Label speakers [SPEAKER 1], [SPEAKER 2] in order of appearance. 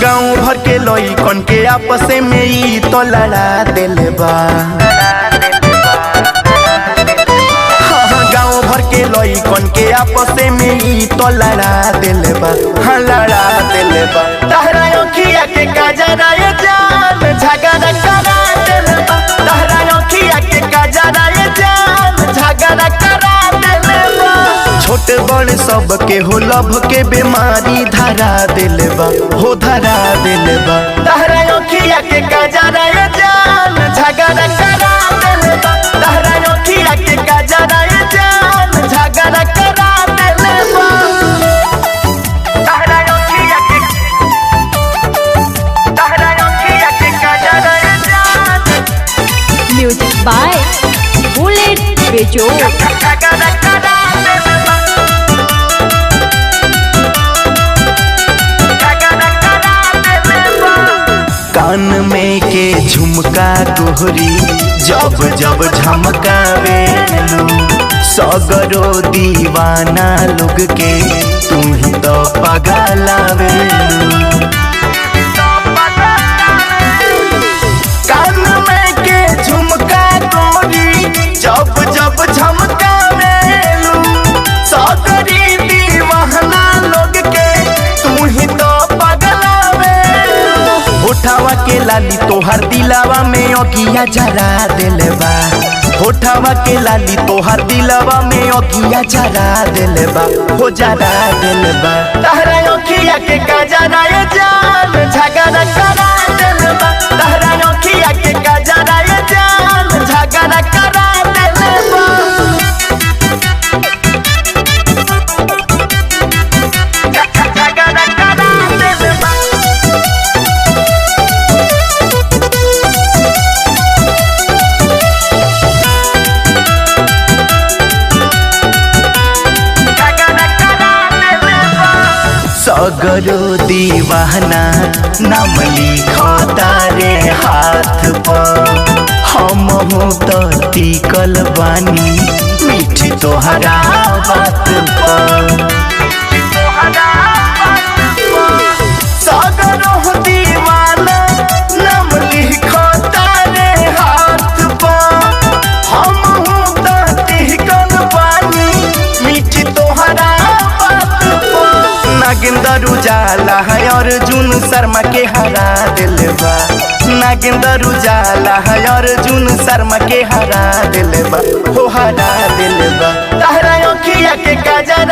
[SPEAKER 1] गाँव भर के लइकन के आपस में ई तो लड़ा देले बा। गाँव भर के लइकन के आपस में ई तो लड़ा देले बा। हाँ लड़ा देले बा। तहरा अखिया के काजरा ये जान झगड़ा करा देले बा। तहरा अखिया के काजरा ये जान झगड़ा करा देले बा। छोटे बड़े सब के हो लभ के बीमारी धरा देले बा। हो धरा देले बा। तहरा अखिया के काजरा ये जान झगड़ा करा देले बा। तहरा अखिया के काजरा ये जान झगड़ा करा देले बा। तहरा अखिया के काजरा ये जान
[SPEAKER 2] म्यूजिक बाय बुलेट बेजोड़।
[SPEAKER 1] झगड़ा करा देले बा। कान में के झुमका गोहरी जब जब झमकावेलू सगरो दीवाना लोग के तू ही तो पगलावेलू। कान में के झुमका गोहरी जब जब झमकावेलू सगरी दीवाना लोग के तू ही तो होठावा के लाली तोहर दिलावा में अगिया जरा देले बा। होठावा के लाली तोहर दिलावा में अगिया जरा देले बा। हो जरा देले बा। तहरा अखिया के काजरा ये जान झगड़ा करा देले बा। तहरा अखिया के काजरा ये जान झगड़ा करा देले बा। झगड़ा करा देले बा। सगरो दीवाना नाम लिखता रे हाथ पर। हम हो तो टिकल बानी मीठी तोहरा बात पर। सगरो दीवाना नाम लिखता रे हाथ पर। हम हो तो टिकल बानी मीठी तोहरा बात पर। नागेंद्र उजाला है अर्जुन शर्मा के हरा दिले बा। नागेंद्र उजाला है अर्जुन शर्मा के हरा दिले बा। हो हरा दिले बा। तहरा अखिया के काजरा